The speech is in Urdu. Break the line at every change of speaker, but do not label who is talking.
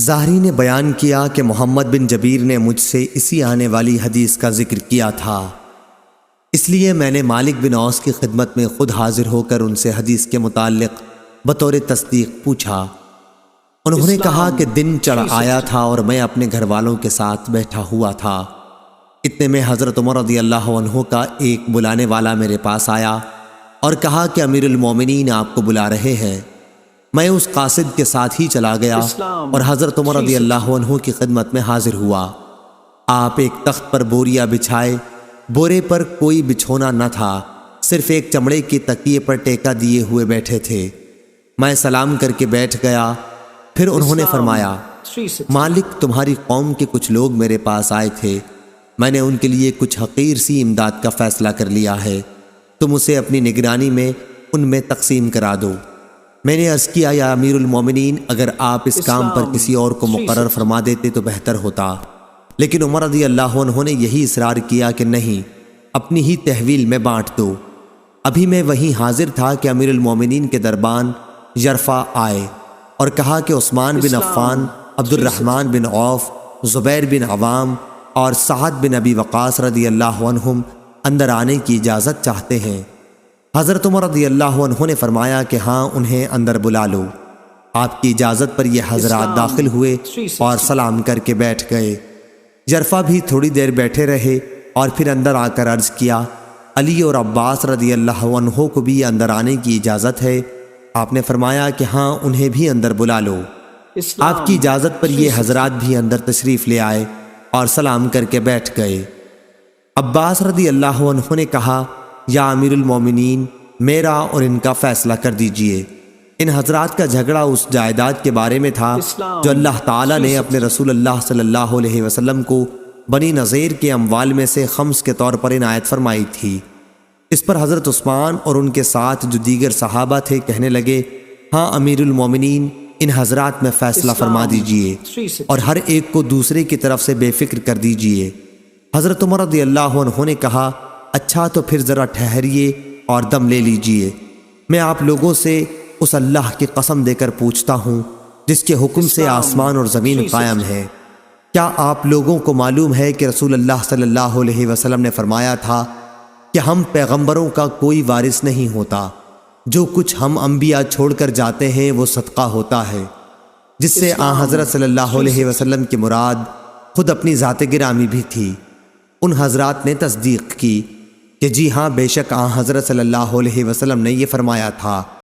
ظاہری نے بیان کیا کہ محمد بن جبیر نے مجھ سے اسی آنے والی حدیث کا ذکر کیا تھا، اس لیے میں نے مالک بن اوس کی خدمت میں خود حاضر ہو کر ان سے حدیث کے متعلق بطور تصدیق پوچھا۔ انہوں نے کہا کہ دن چڑھ آیا تھا اور میں اپنے گھر والوں کے ساتھ بیٹھا ہوا تھا، اتنے میں حضرت عمر رضی اللہ عنہ کا ایک بلانے والا میرے پاس آیا اور کہا کہ امیر المومنین آپ کو بلا رہے ہیں۔ میں اس قاصد کے ساتھ ہی چلا گیا اور حضرت عمر رضی اللہ عنہ کی خدمت میں حاضر ہوا۔ آپ ایک تخت پر بوریا بچھائے، بورے پر کوئی بچھونا نہ تھا، صرف ایک چمڑے کے تکیے پر ٹیکا دیے ہوئے بیٹھے تھے۔ میں سلام کر کے بیٹھ گیا، پھر انہوں نے فرمایا، مالک تمہاری قوم کے کچھ لوگ میرے پاس آئے تھے، میں نے ان کے لیے کچھ حقیر سی امداد کا فیصلہ کر لیا ہے، تم اسے اپنی نگرانی میں ان میں تقسیم کرا دو۔ میں نے عرض کیا، یا امیر المومنین، اگر آپ اس کام پر کسی اور کو مقرر فرما دیتے تو بہتر ہوتا، لیکن عمر رضی اللہ عنہ نے یہی اصرار کیا کہ نہیں، اپنی ہی تحویل میں بانٹ دو۔ ابھی میں وہیں حاضر تھا کہ امیر المومنین کے دربان جرفا آئے اور کہا کہ عثمان بن عفان، عبد الرحمن بن عوف، زبیر بن عوام اور سعد بن ابی وقاص رضی اللہ عنہم اندر آنے کی اجازت چاہتے ہیں۔ حضرت عمر رضی اللہ عنہ نے فرمایا کہ ہاں، انہیں اندر بلا لو۔ آپ کی اجازت پر یہ حضرات داخل ہوئے اور سلام کر کے بیٹھ گئے۔ جرفا بھی تھوڑی دیر بیٹھے رہے اور پھر اندر آ کر عرض کیا، علی اور عباس رضی اللہ عنہ کو بھی اندر آنے کی اجازت ہے؟ آپ نے فرمایا کہ ہاں، انہیں بھی اندر بلا لو۔ آپ کی اجازت پر یہ حضرات بھی اندر تشریف لے آئے اور سلام کر کے بیٹھ گئے۔ عباس رضی اللہ عنہ نے کہا، یا امیر المومنین، میرا اور ان کا فیصلہ کر دیجئے۔ ان حضرات کا جھگڑا اس جائیداد کے بارے میں تھا جو اللہ تعالیٰ نے اپنے رسول اللہ صلی اللہ علیہ وسلم کو بنی نذیر کے اموال میں سے خمس کے طور پر عنایت فرمائی تھی۔ اس پر حضرت عثمان اور ان کے ساتھ جو دیگر صحابہ تھے کہنے لگے، ہاں امیر المومنین، ان حضرات میں فیصلہ فرما دیجئے اور ہر ایک کو دوسرے کی طرف سے بے فکر کر دیجئے۔ حضرت عمر رضی اللہ عنہ نے کہا، اچھا تو پھر ذرا ٹھہریے اور دم لے لیجئے، میں آپ لوگوں سے اس اللہ کی قسم دے کر پوچھتا ہوں جس کے حکم سے آسمان اور زمین قائم ہے، کیا آپ لوگوں کو معلوم ہے کہ رسول اللہ صلی اللہ علیہ وسلم نے فرمایا تھا کہ ہم پیغمبروں کا کوئی وارث نہیں ہوتا، جو کچھ ہم انبیاء چھوڑ کر جاتے ہیں وہ صدقہ ہوتا ہے، جس سے آن حضرت صلی اللہ علیہ وسلم کی مراد خود اپنی ذات گرامی بھی تھی۔ ان حضرات نے تصدیق کی کہ جی ہاں، بے شک آن حضرت صلی اللہ علیہ وسلم نے یہ فرمایا تھا۔